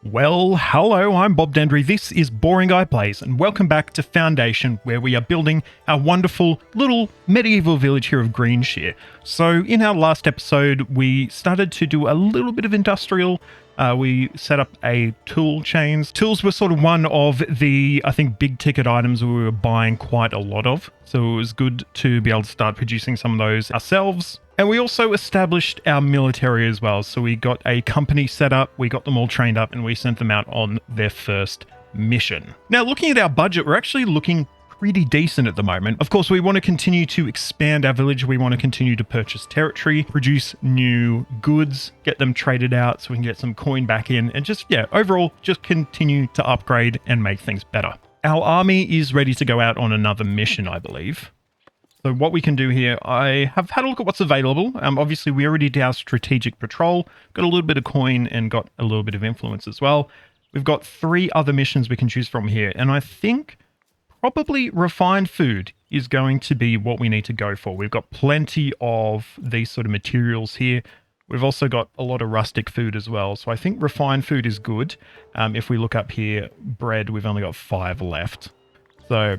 Well, hello, I'm Bob Dendry. This is Boring Guy Plays, and welcome back to Foundation, where we are building our wonderful little medieval village here of Greenshire. So, in our last episode, we started to do a little bit of industrial. We set up a tool chains. Tools were sort of one of the, I think, big ticket items we were buying quite a lot of. So it was good to be able to start producing some of those ourselves. And we also established our military as well. So we got a company set up, we got them all trained up, and we sent them out on their first mission. Now, looking at our budget, we're actually looking pretty decent at the moment. Of course, we want to continue to expand our village. We want to continue to purchase territory, produce new goods, get them traded out so we can get some coin back in, and just, overall, just continue to upgrade and make things better. Our army is ready to go out on another mission, I believe. So what we can do here, I have had a look at what's available. Obviously, we already did our strategic patrol, got a little bit of coin and got a little bit of influence as well. We've got 3 other missions we can choose from here, and I think probably refined food is going to be what we need to go for. We've got plenty of these sort of materials here. We've also got a lot of rustic food as well, so I think refined food is good. If we look up here, bread, we've only got 5 left. So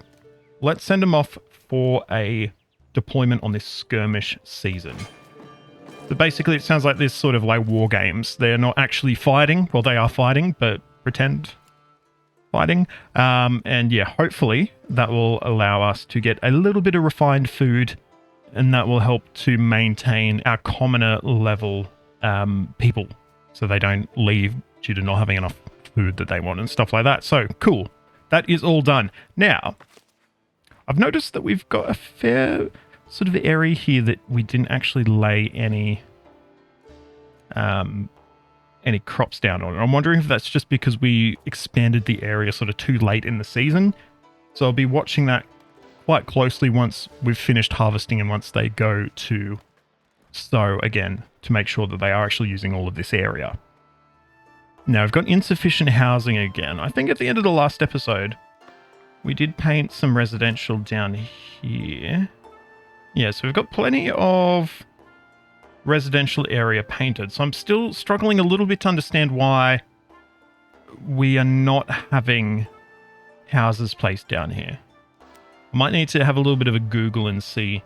let's send them off for a deployment on this skirmish season. So basically it sounds like this sort of like war games. They're not actually fighting. Well, they are fighting, but pretend fighting. And yeah, hopefully that will allow us to get a little bit of refined food, and that will help to maintain our commoner level people so they don't leave due to not having enough food that they want and stuff like that. So cool. That is all done. Now, I've noticed that we've got a fair sort of area here that we didn't actually lay any crops down on. I'm wondering if that's just because we expanded the area sort of too late in the season. So I'll be watching that quite closely once we've finished harvesting and once they go to sow again to make sure that they are actually using all of this area. Now, I've got insufficient housing again. I think at the end of the last episode, we did paint some residential down here. Yeah, so we've got plenty of residential area painted. So I'm still struggling a little bit to understand why we are not having houses placed down here. I might need to have a little bit of a Google and see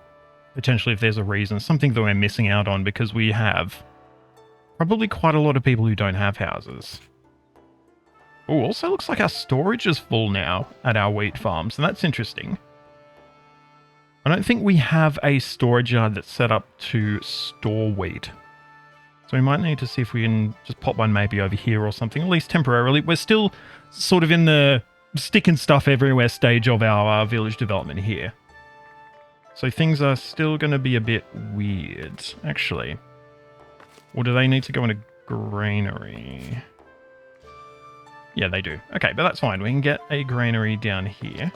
potentially if there's a reason, something that we're missing out on, because we have probably quite a lot of people who don't have houses. Oh, also looks like our storage is full now at our wheat farm, so that's interesting. I don't think we have a storage yard that's set up to store wheat. So we might need to see if we can just pop one maybe over here or something, at least temporarily. We're still sort of in the sticking stuff everywhere stage of our village development here. So things are still going to be a bit weird, actually. Or do they need to go in a granary? Yeah, they do. Okay, but that's fine. We can get a granary down here.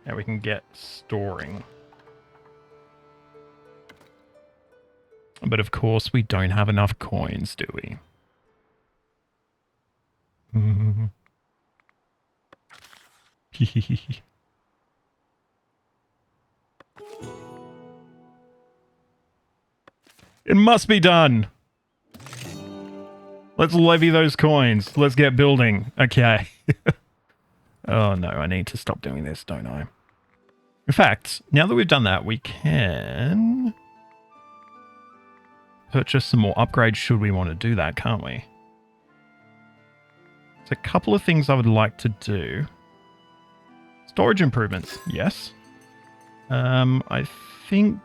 Now we can get storing. But of course, we don't have enough coins, do we? It must be done. Let's levy those coins. Let's get building. Okay. Oh no, I need to stop doing this, don't I? In fact, now that we've done that, we can purchase some more upgrades should we want to do that, can't we? There's a couple of things I would like to do. Storage improvements, yes. I think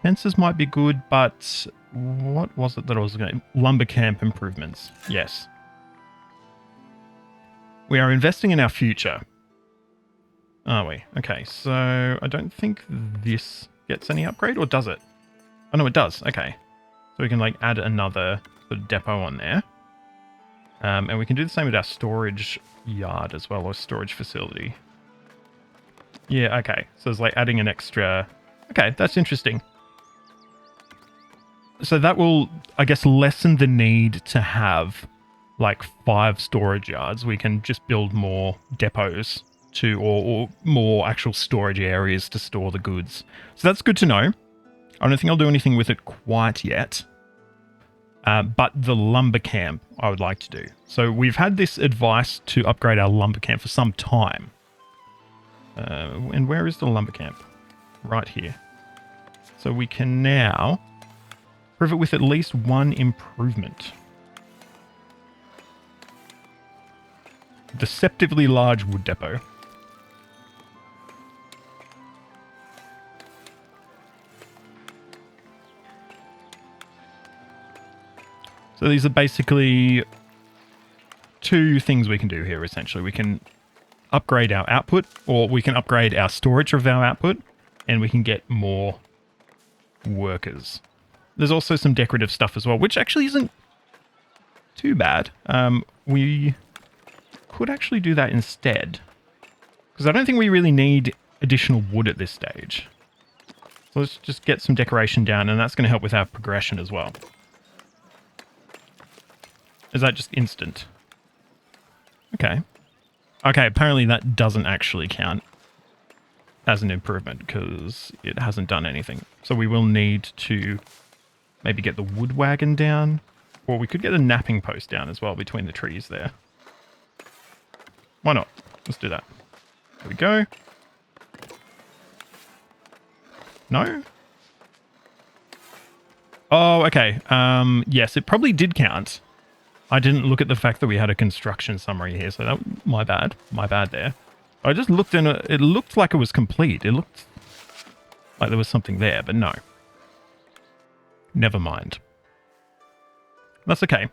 fences might be good, but what was it that I was going to... Lumber camp improvements, yes. We are investing in our future. Are we? Okay, so I don't think this gets any upgrade, or does it? Oh no, it does. Okay. So we can like add another sort of depot on there. And we can do the same with our storage yard as well, or storage facility. Yeah, okay. So it's like adding an extra... Okay, that's interesting. So that will, I guess, lessen the need to have like 5 storage yards. We can just build more depots to, or more actual storage areas to store the goods. So that's good to know. I don't think I'll do anything with it quite yet. But the lumber camp I would like to do. So we've had this advice to upgrade our lumber camp for some time. And where is the lumber camp? Right here. So we can now prove it with at least one improvement. Deceptively large wood depot. So these are basically two things we can do here, essentially. We can upgrade our output, or we can upgrade our storage of our output, and we can get more workers. There's also some decorative stuff as well, which actually isn't too bad. We could actually do that instead, because I don't think we really need additional wood at this stage. So let's just get some decoration down, and that's going to help with our progression as well. Is that just instant? Okay. Okay, apparently that doesn't actually count as an improvement because it hasn't done anything. So we will need to maybe get the wood wagon down, or we could get a napping post down as well between the trees there. Why not? Let's do that. There we go. No? Oh, okay. Yes, it probably did count. I didn't look at the fact that we had a construction summary here, so that my bad. My bad there. I just looked in it looked like it was complete. It looked like there was something there, but no. Never mind. That's okay.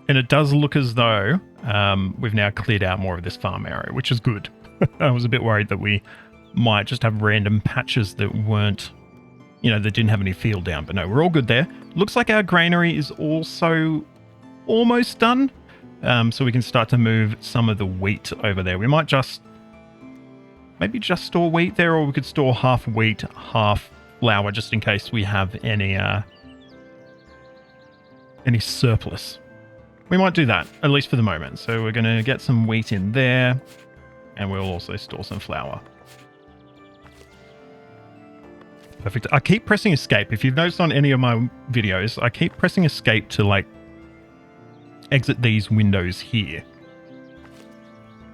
And it does look as though we've now cleared out more of this farm area, which is good. I was a bit worried that we might just have random patches that weren't, you know, that didn't have any field down. But no, we're all good there. Looks like our granary is also almost done. So we can start to move some of the wheat over there. We might maybe just store wheat there, or we could store half wheat, half flour, just in case we have any surplus. We might do that, at least for the moment. So we're going to get some wheat in there, and we'll also store some flour. Perfect. I keep pressing escape. If you've noticed on any of my videos, I keep pressing escape to, like, exit these windows here,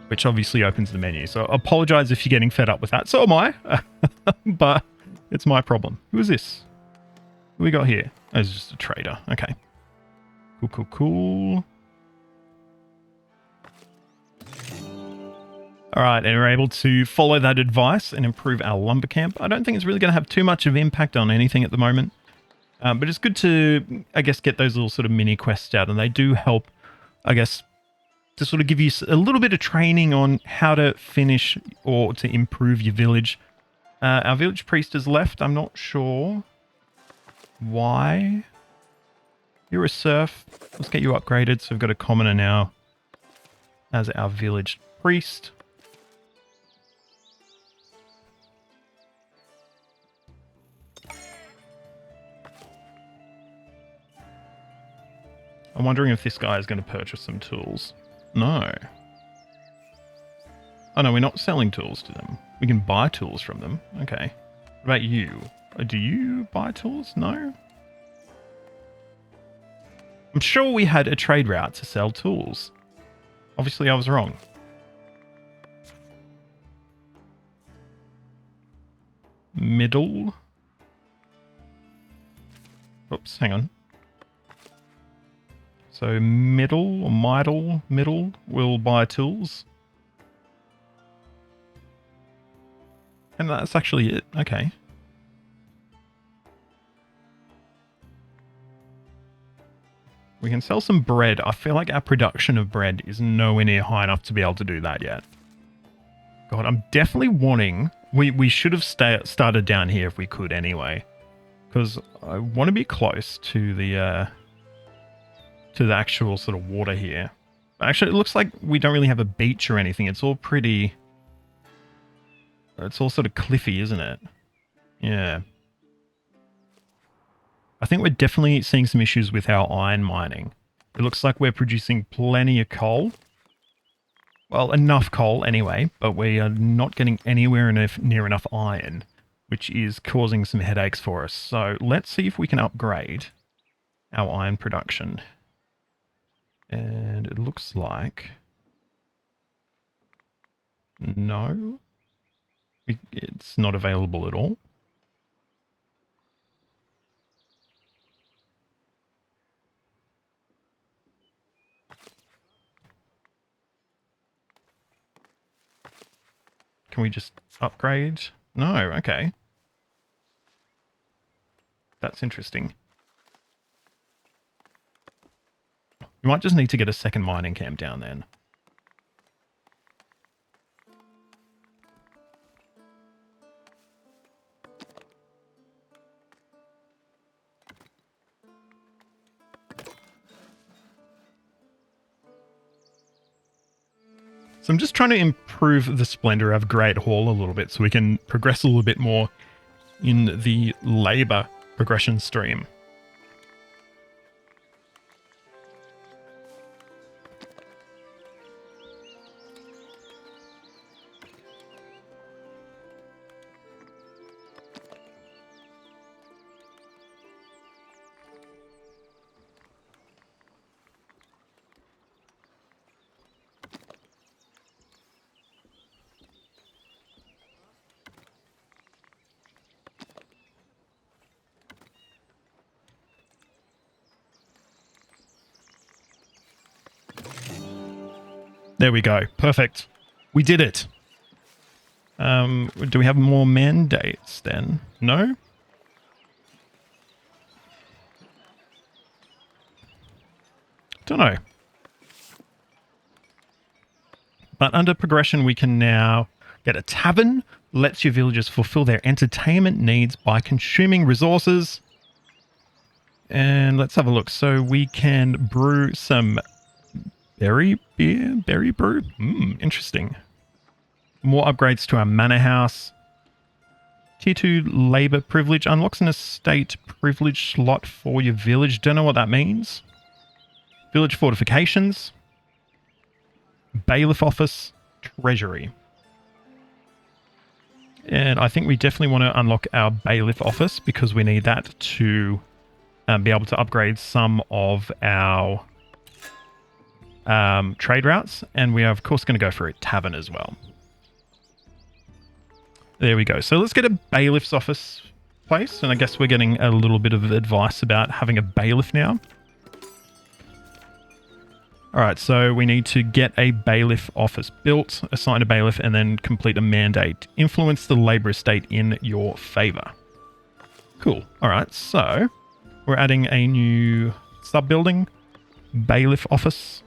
which obviously opens the menu. So I apologize if you're getting fed up with that. So am I, but it's my problem. Who is this? Who we got here? Oh, it's just a trader. Okay. Cool, cool, cool. All right, and we're able to follow that advice and improve our lumber camp. I don't think it's really going to have too much of impact on anything at the moment. But it's good to, I guess, get those little sort of mini quests out. And they do help, I guess, to sort of give you a little bit of training on how to finish or to improve your village. Our village priest has left. I'm not sure why. You're a serf. Let's get you upgraded. So we've got a commoner now as our village priest. I'm wondering if this guy is going to purchase some tools. No. Oh no, we're not selling tools to them. We can buy tools from them. Okay. What about you? Do you buy tools? No? I'm sure we had a trade route to sell tools. Obviously, I was wrong. Middle. Oops, hang on. So middle or middle will buy tools. And that's actually it. Okay. We can sell some bread. I feel like our production of bread is nowhere near high enough to be able to do that yet. God, I'm definitely wanting... We should have started down here if we could anyway. Because I want to be close to the actual sort of water here. Actually, it looks like we don't really have a beach or anything. It's all pretty... It's all sort of cliffy, isn't it? Yeah. I think we're definitely seeing some issues with our iron mining. It looks like we're producing plenty of coal. Well, enough coal anyway, but we are not getting anywhere near enough iron, which is causing some headaches for us. So let's see if we can upgrade our iron production. And it looks like... no, it's not available at all. Can we just upgrade? No, okay. That's interesting. We might just need to get a second mining camp down then. So I'm just trying to improve the splendor of Great Hall a little bit so we can progress a little bit more in the labor progression stream. There we go. Perfect. We did it. Do we have more mandates then? No? Don't know. But under progression, we can now get a tavern. Lets your villagers fulfill their entertainment needs by consuming resources. And let's have a look. So we can brew some berry beer, berry brew. Interesting. More upgrades to our manor house. Tier 2 labor privilege unlocks an estate privilege slot for your village. Don't know what that means. Village fortifications. Bailiff office. Treasury. And I think we definitely want to unlock our bailiff office because we need that to be able to upgrade some of our trade routes, and we are of course going to go for a tavern as well. There we go. So let's get a bailiff's office place, and I guess we're getting a little bit of advice about having a bailiff now. Alright, so we need to get a bailiff office built, assign a bailiff, and then complete a mandate. Influence the labor estate in your favor. Cool. Alright, so we're adding a new sub-building, bailiff office.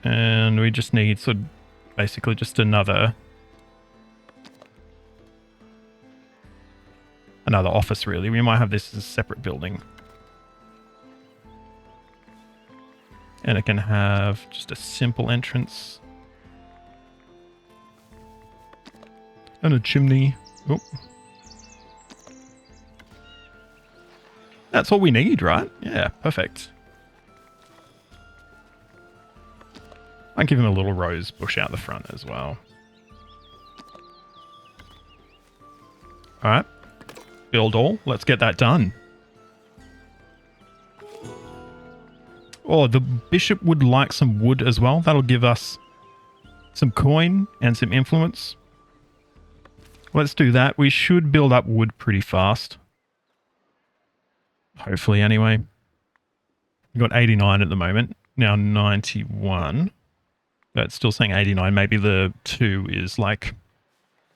And we just need sort of basically just another office really. We might have this as a separate building. And it can have just a simple entrance. And a chimney. Oh. That's all we need, right? Yeah, perfect. I'll give him a little rose bush out the front as well. Alright. Build all. Let's get that done. Oh, the bishop would like some wood as well. That'll give us some coin and some influence. Let's do that. We should build up wood pretty fast. Hopefully, anyway. We've got 89 at the moment. Now 91. It's still saying 89. Maybe the 2 is like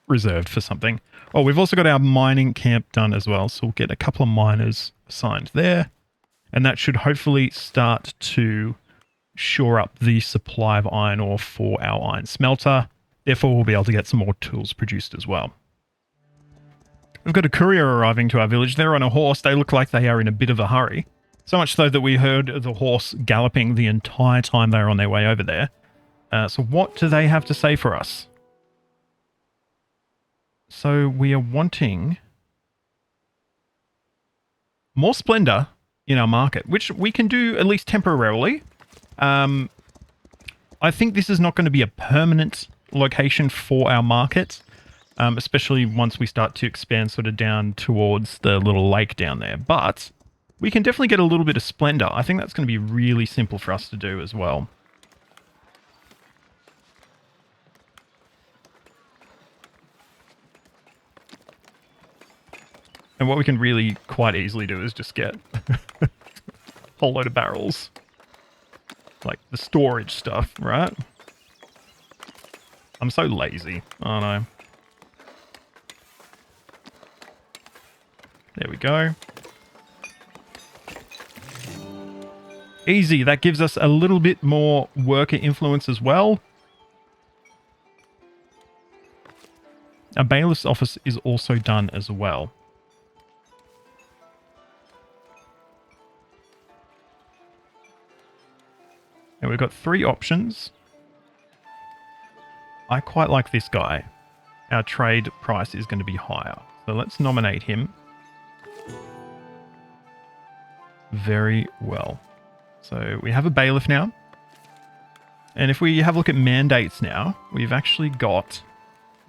reserved for something. Oh, we've also got our mining camp done as well. So we'll get a couple of miners assigned there. And that should hopefully start to shore up the supply of iron ore for our iron smelter. Therefore, we'll be able to get some more tools produced as well. We've got a courier arriving to our village. They're on a horse. They look like they are in a bit of a hurry. So much so that we heard the horse galloping the entire time they were on their way over there. So what do they have to say for us? So we are wanting more splendor in our market, which we can do at least temporarily. I think this is not going to be a permanent location for our market. especially once we start to expand sort of down towards the little lake down there. But we can definitely get a little bit of splendor. I think that's going to be really simple for us to do as well. And what we can really quite easily do is just get a whole load of barrels. Like the storage stuff, right? I'm so lazy. Oh no. There we go. Easy. That gives us a little bit more worker influence as well. A bailiff's office is also done as well. And we've got 3 options. I quite like this guy. Our trade price is going to be higher. So let's nominate him. Very well. So we have a bailiff now. And if we have a look at mandates now, we've actually got,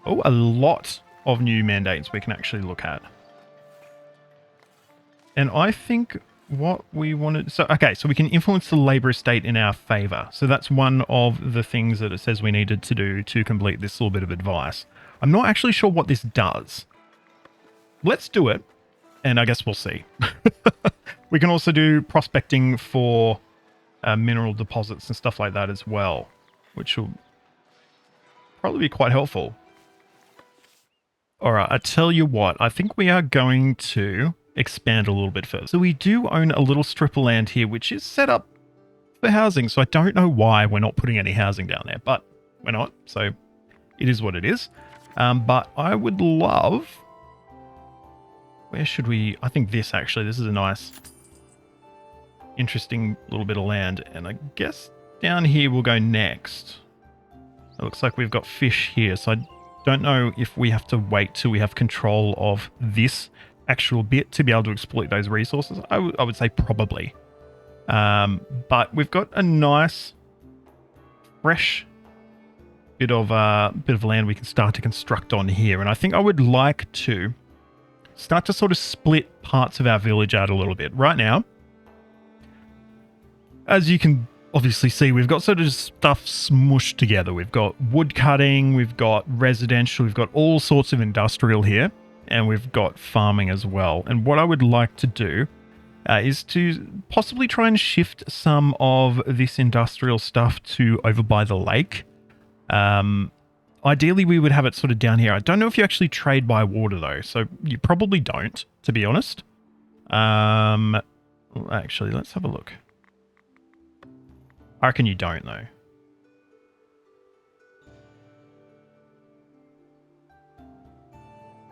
a lot of new mandates we can actually look at. And I think what we wanted... So we can influence the labor estate in our favor. So that's one of the things that it says we needed to do to complete this little bit of advice. I'm not actually sure what this does. Let's do it, and I guess we'll see. We can also do prospecting for mineral deposits and stuff like that as well, which will probably be quite helpful. All right, I tell you what, I think we are going to expand a little bit further. So we do own a little strip of land here, which is set up for housing. So I don't know why we're not putting any housing down there, but we're not. So it is what it is. But I would love... Where should we... I think this actually, this is a nice, interesting little bit of land. And I guess down here we'll go next. It looks like we've got fish here. So I don't know if we have to wait till we have control of this actual bit to be able to exploit those resources. I would say probably. But we've got a nice, fresh bit of land we can start to construct on here. And I think I would like to start to sort of split parts of our village out a little bit. Right now, as you can obviously see, we've got sort of stuff smushed together. We've got wood cutting, we've got residential, we've got all sorts of industrial here, and we've got farming as well. And what I would like to do is to possibly try and shift some of this industrial stuff to over by the lake. Ideally, we would have it sort of down here. I don't know if you actually trade by water, though, so you probably don't, to be honest. Actually, let's have a look. I reckon you don't, though.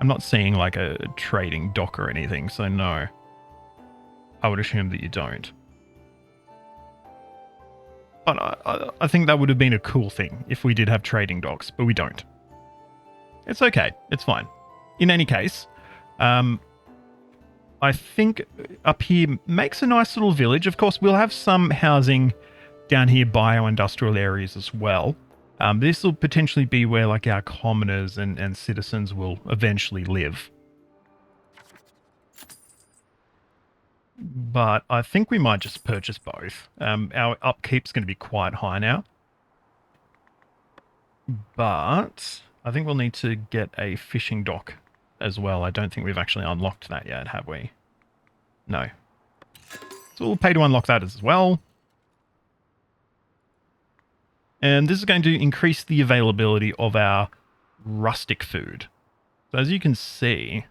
I'm not seeing like a trading dock or anything, so no. I would assume that you don't. But I think that would have been a cool thing if we did have trading docks, but we don't. It's okay. It's fine. In any case, I think up here makes a nice little village. Of course, we'll have some housing down here by our industrial areas as well. This will potentially be where like our commoners and citizens will eventually live. But I think we might just purchase both. Our upkeep's going to be quite high now. But I think we'll need to get a fishing dock as well. I don't think we've actually unlocked that yet, have we? No. So we'll pay to unlock that as well. And this is going to increase the availability of our rustic food. So as you can see,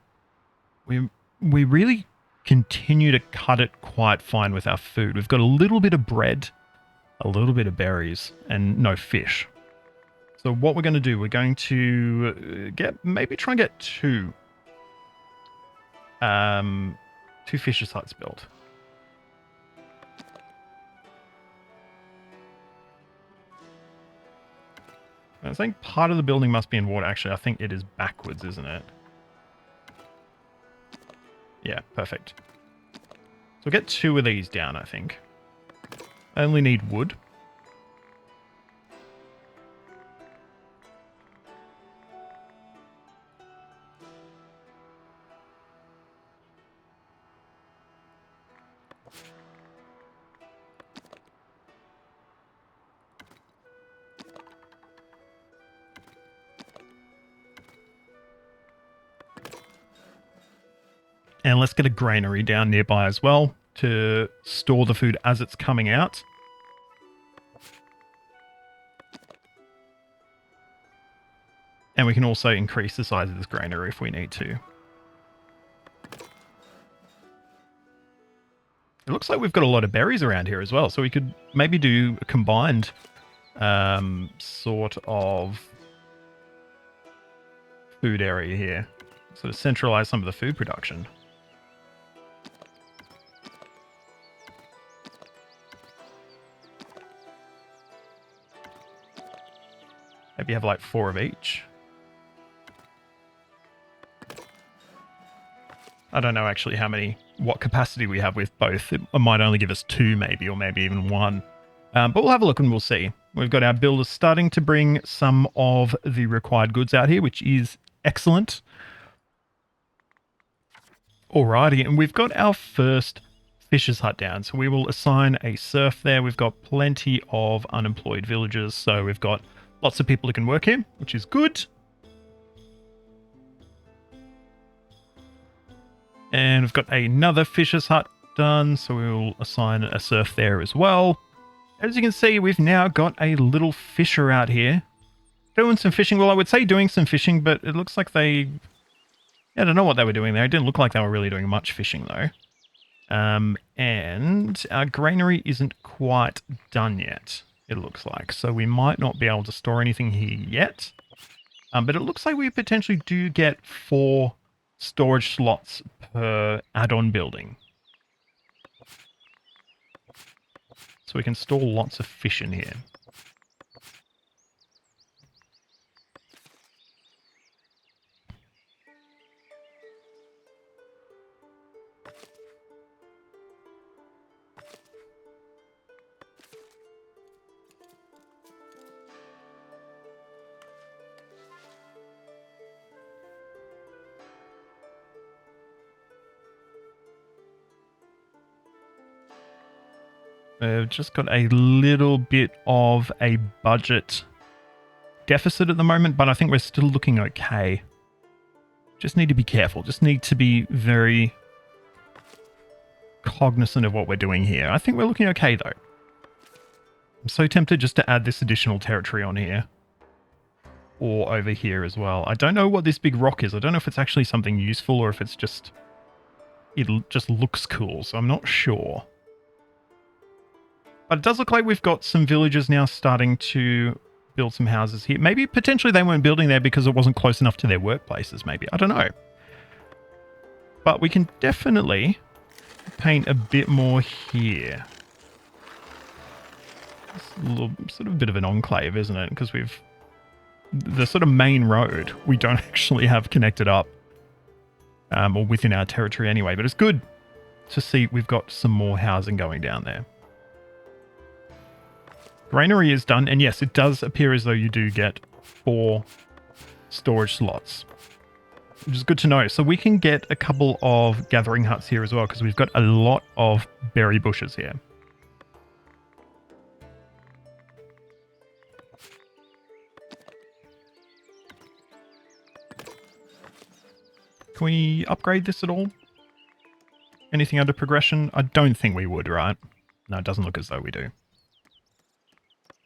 we really continue to cut it quite fine with our food. We've got a little bit of bread, a little bit of berries, and no fish. So what we're going to do, we're going to maybe try and get two fisher's huts built. I think part of the building must be in water. Actually, I think it is backwards, isn't it? Yeah, perfect. So we'll get 2 of these down, I think. I only need wood. And let's get a granary down nearby as well to store the food as it's coming out. And we can also increase the size of this granary if we need to. It looks like we've got a lot of berries around here as well, so we could maybe do a combined sort of food area here. Sort of centralize some of the food production. Maybe have like 4 of each. I don't know actually what capacity we have with both. It might only give us 2 maybe, or maybe even 1. But we'll have a look and we'll see. We've got our builders starting to bring some of the required goods out here, which is excellent. Alrighty, and we've got our first fisher's hut down. So we will assign a serf there. We've got plenty of unemployed villagers, so we've got lots of people who can work here, which is good. And we've got another fisher's hut done, so we will assign a serf there as well. As you can see, we've now got a little fisher out here doing some fishing. Well, I would say doing some fishing, but it looks like I don't know what they were doing there. It didn't look like they were really doing much fishing, though. And our granary isn't quite done yet, it looks like. So we might not be able to store anything here yet. But it looks like we potentially do get 4 storage slots per add-on building. So we can store lots of fish in here. We've just got a little bit of a budget deficit at the moment, but I think we're still looking okay. Just need to be careful. Just need to be very cognizant of what we're doing here. I think we're looking okay, though. I'm so tempted just to add this additional territory on here. Or over here as well. I don't know what this big rock is. I don't know if it's actually something useful or if it's just... it just looks cool, so I'm not sure. But it does look like we've got some villagers now starting to build some houses here. Maybe potentially they weren't building there because it wasn't close enough to their workplaces, maybe. I don't know. But we can definitely paint a bit more here. It's a little, sort of a bit of an enclave, isn't it? Because we've... the sort of main road we don't actually have connected up. Or within our territory anyway. But it's good to see we've got some more housing going down there. Granary is done, and yes, it does appear as though you do get 4 storage slots, which is good to know. So we can get a couple of gathering huts here as well, because we've got a lot of berry bushes here. Can we upgrade this at all? Anything under progression? I don't think we would, right? No, it doesn't look as though we do.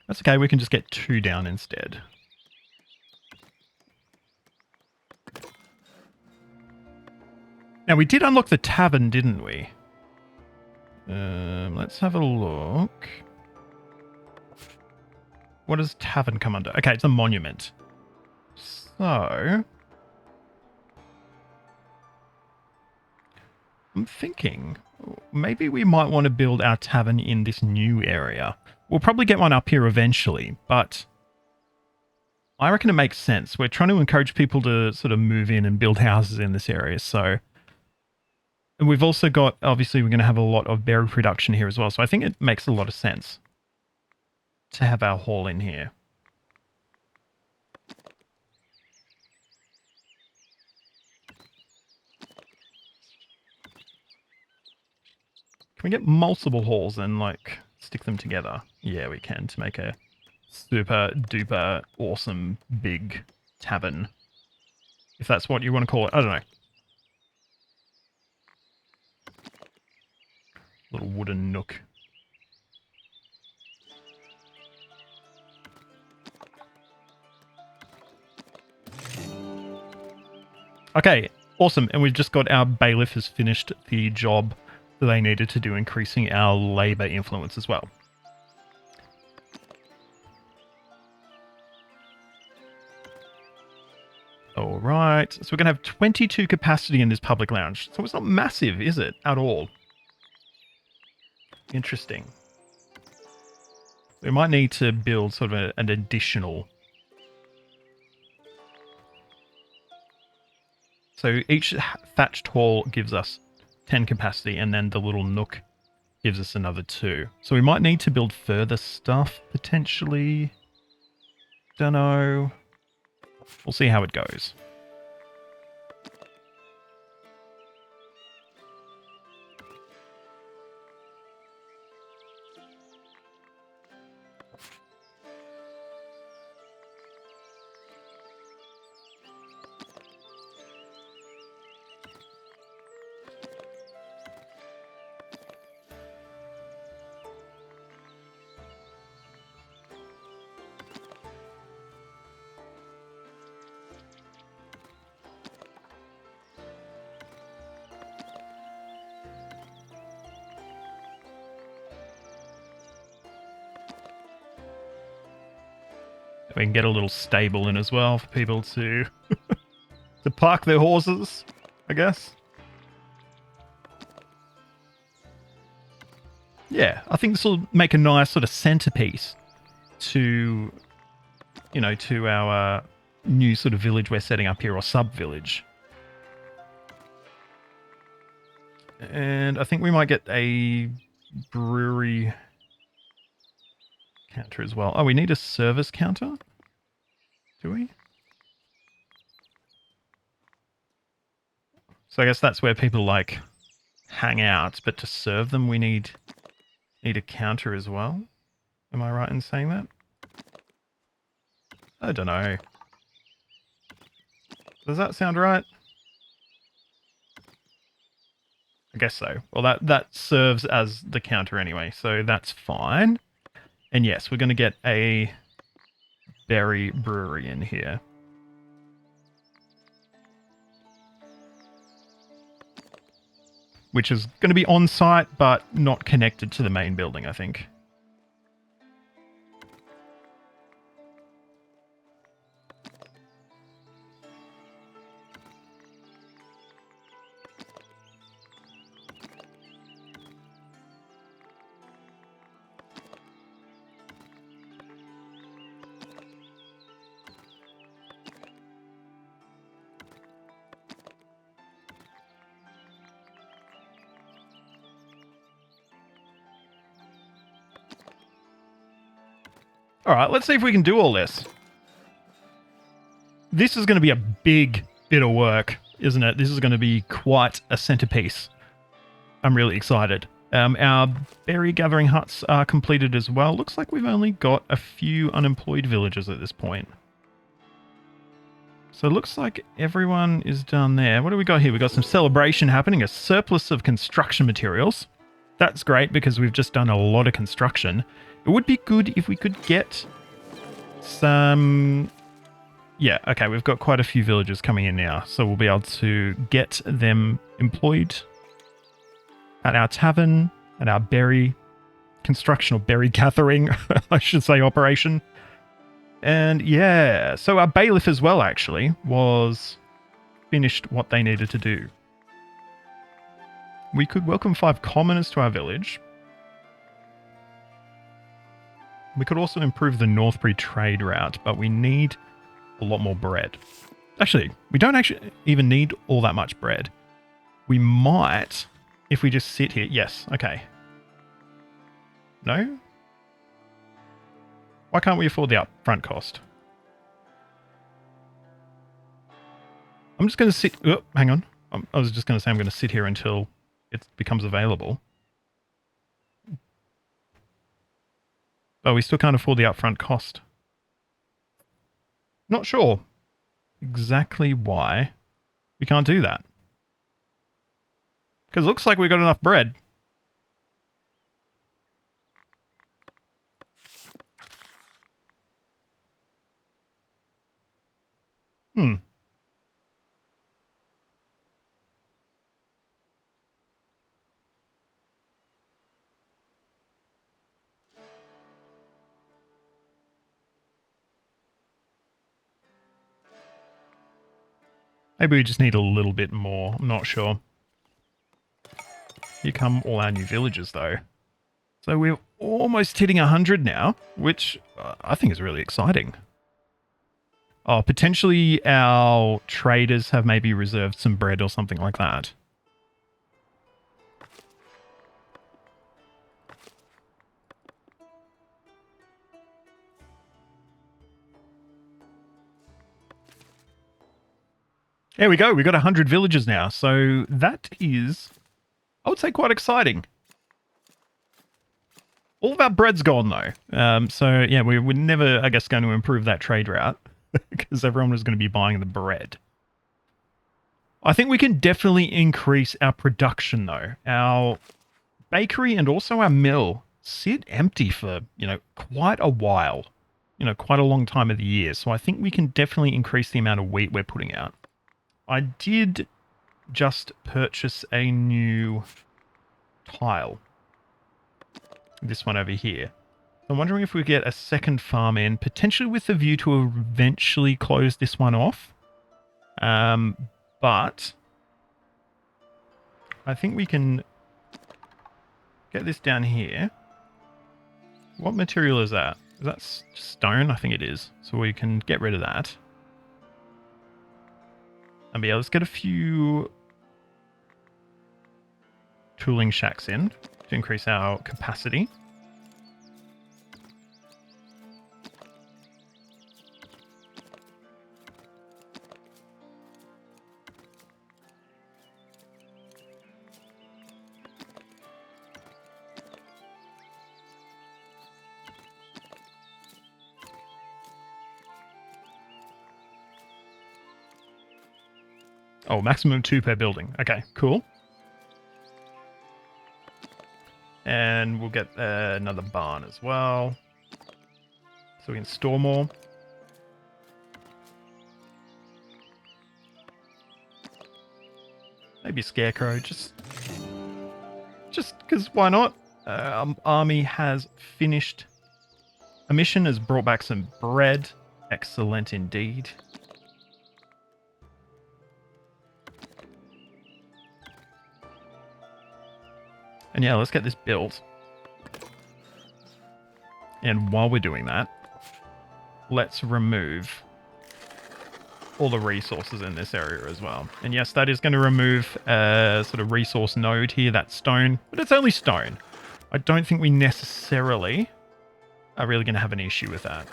That's okay, we can just get 2 down instead. Now, we did unlock the tavern, didn't we? Let's have a look. What does tavern come under? Okay, it's a monument. So... I'm thinking maybe we might want to build our tavern in this new area. We'll probably get one up here eventually, but I reckon it makes sense. We're trying to encourage people to sort of move in and build houses in this area. So, and we've also got, obviously we're going to have a lot of berry production here as well. So I think it makes a lot of sense to have our hall in here. Can we get multiple halls and like stick them together? Yeah, we can, to make a super duper awesome big tavern. If that's what you want to call it. I don't know. little wooden nook. Okay, awesome. And we've just got our bailiff has finished the job that they needed to do, increasing our labor influence as well. All right, so we're going to have 22 capacity in this public lounge. So it's not massive, is it, at all? Interesting. We might need to build sort of an additional. So each thatched hall gives us 10 capacity, and then the little nook gives us another 2. So we might need to build further stuff, potentially. Don't know. We'll see how it goes. We can get a little stable in as well for people to to park their horses, I guess. Yeah, I think this will make a nice sort of centerpiece to, you know, to our new sort of village we're setting up here, or sub-village. And I think we might get a brewery counter as well. Oh, we need a service counter? Do we? So I guess that's where people like hang out, but to serve them we need a counter as well. Am I right in saying that? I don't know. Does that sound right? I guess so. Well, that serves as the counter anyway, so that's fine. And yes, we're going to get a berry brewery in here. Which is going to be on site, but not connected to the main building, I think. All right, let's see if we can do all this. This is going to be a big bit of work, isn't it? This is going to be quite a centerpiece. I'm really excited. Our berry gathering huts are completed as well. Looks like we've only got a few unemployed villagers at this point. So it looks like everyone is done there. What do we got here? We've got some celebration happening, a surplus of construction materials. That's great because we've just done a lot of construction. It would be good if we could get some... Yeah, okay, we've got quite a few villagers coming in now, so we'll be able to get them employed at our tavern, at our berry construction, or berry gathering, I should say, operation. And yeah, so our bailiff as well, actually, was finished what they needed to do. We could welcome 5 commoners to our village. We could also improve the Northbury trade route, but we need a lot more bread. Actually, we don't actually even need all that much bread. We might, if we just sit here. Yes, okay. No? Why can't we afford the upfront cost? I'm just going to sit... Oh, hang on. I was just going to say I'm going to sit here until it becomes available. But we still can't afford the upfront cost. Not sure exactly why we can't do that. Because it looks like we've got enough bread. Hmm. Maybe we just need a little bit more. I'm not sure. Here come all our new villagers, though. So we're almost hitting 100 now, which I think is really exciting. Oh, potentially our traders have maybe reserved some bread or something like that. There we go. We got 100 villagers now. So that is, I would say, quite exciting. All of our bread's gone, though. So, yeah, we're never, I guess, going to improve that trade route because everyone was going to be buying the bread. I think we can definitely increase our production, though. Our bakery and also our mill sit empty for, quite a while. Quite a long time of the year. So I think we can definitely increase the amount of wheat we're putting out. I did just purchase a new tile. This one over here. I'm wondering if we get a second farm in, potentially with the view to eventually close this one off. But I think we can get this down here. What material is that? Is that stone? I think it is. So we can get rid of that. And yeah, let's get a few tooling shacks in to increase our capacity. Oh, maximum 2 per building. Okay, cool. And we'll get another barn as well. So we can store more. Maybe Scarecrow, just because why not? Army has finished a mission, has brought back some bread. Excellent indeed. And yeah, let's get this built. And while we're doing that, let's remove all the resources in this area as well. And yes, that is going to remove a sort of resource node here, that's stone, but it's only stone. I don't think we necessarily are really going to have an issue with that.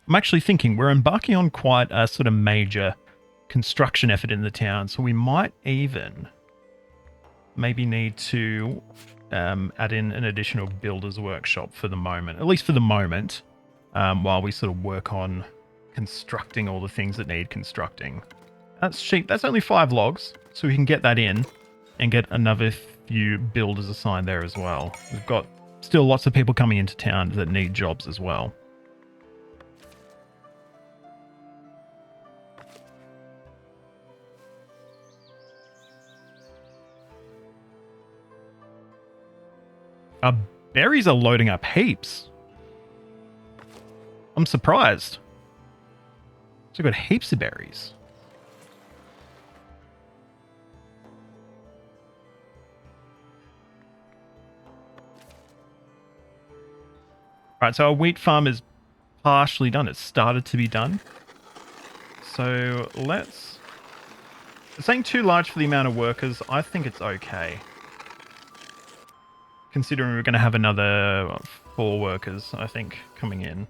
I'm actually thinking we're embarking on quite a sort of major construction effort in the town, so we might even maybe need to add in an additional builder's workshop for the moment, at least for the moment, while we sort of work on constructing all the things that need constructing. That's cheap. That's only 5 logs, so we can get that in and get another few builders assigned there as well. We've got still lots of people coming into town that need jobs as well. Our berries are loading up heaps. I'm surprised. So we've got heaps of berries. Alright, so our wheat farm is partially done. It's started to be done. So let's... It's saying too large for the amount of workers. I think it's okay. Considering we're going to have another 4 workers, I think, coming in.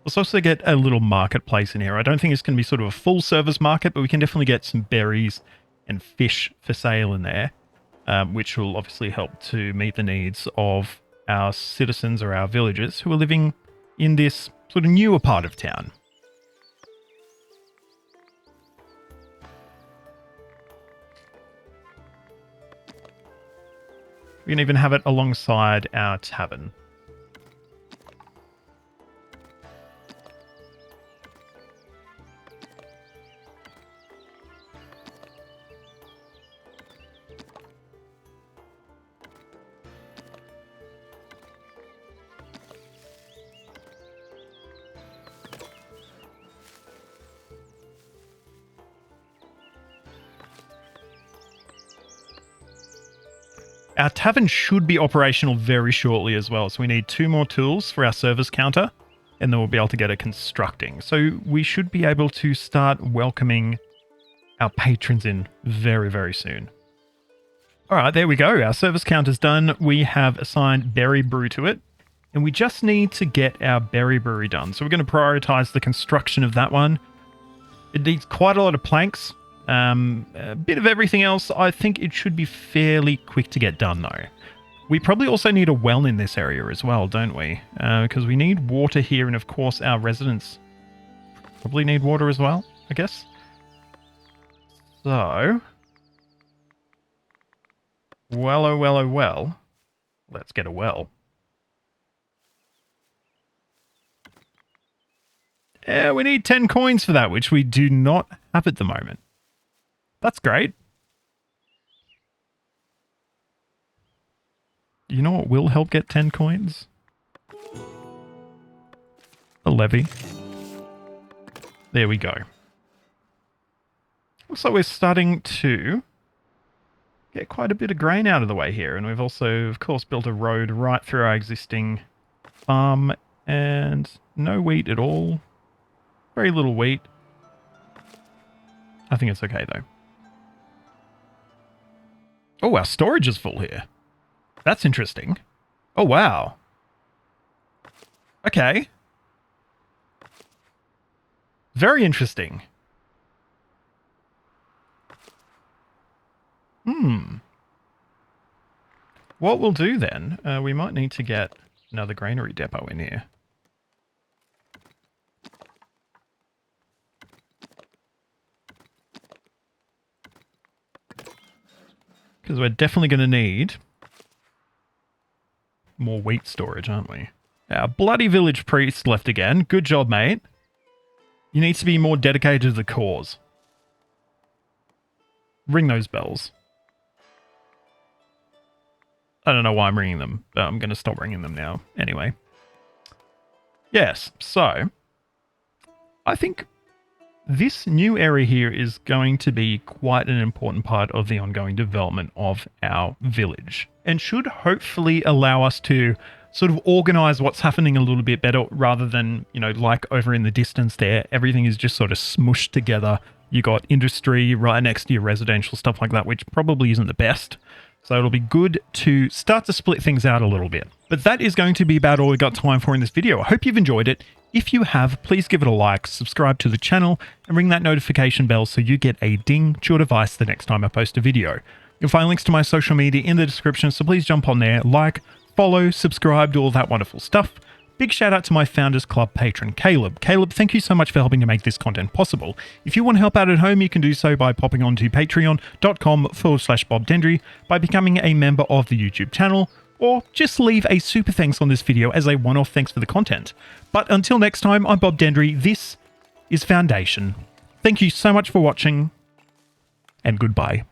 Let's also get a little marketplace in here. I don't think it's going to be sort of a full service market, but we can definitely get some berries and fish for sale in there, which will obviously help to meet the needs of our citizens or our villagers who are living in this sort of newer part of town. We can even have it alongside our tavern. Our tavern should be operational very shortly as well, so we need 2 more tools for our service counter, and then we'll be able to get it constructing. So we should be able to start welcoming our patrons in very, very soon. All right, there we go. Our service counter's done. We have assigned Berry Brew to it, and we just need to get our Berry Brewery done. So we're going to prioritize the construction of that one. It needs quite a lot of planks. A bit of everything else. I think it should be fairly quick to get done, though. We probably also need a well in this area as well, don't we? Because we need water here, and of course our residents probably need water as well, I guess. So, well, oh well, oh well. Let's get a well. Yeah, we need 10 coins for that, which we do not have at the moment. That's great. You know what will help get 10 coins? A levy. There we go. Looks like we're starting to get quite a bit of grain out of the way here. And we've also, of course, built a road right through our existing farm. And no wheat at all. Very little wheat. I think it's okay, though. Oh, our storage is full here. That's interesting. Oh, wow. Okay. Very interesting. What we'll do then, we might need to get another granary depot in here. Because we're definitely going to need more wheat storage, aren't we? Our bloody village priest left again. Good job, mate. You need to be more dedicated to the cause. Ring those bells. I don't know why I'm ringing them, but I'm going to stop ringing them now. Anyway. Yes, so I think this new area here is going to be quite an important part of the ongoing development of our village and should hopefully allow us to sort of organize what's happening a little bit better rather than, you know, like over in the distance there, everything is just sort of smushed together. You got industry right next to your residential, stuff like that, which probably isn't the best. So it'll be good to start to split things out a little bit. But that is going to be about all we got time for in this video. I hope you've enjoyed it. If you have, please give it a like, subscribe to the channel, and ring that notification bell so you get a ding to your device the next time I post a video. You'll find links to my social media in the description, so please jump on there, like, follow, subscribe, do all that wonderful stuff. Big shout out to my Founders Club patron, Caleb. Caleb, thank you so much for helping to make this content possible. If you want to help out at home, you can do so by popping on to patreon.com/BobDendry, by becoming a member of the YouTube channel, or just leave a super thanks on this video as a one-off thanks for the content. But until next time, I'm Bob Dendry. This is Foundation. Thank you so much for watching, and goodbye.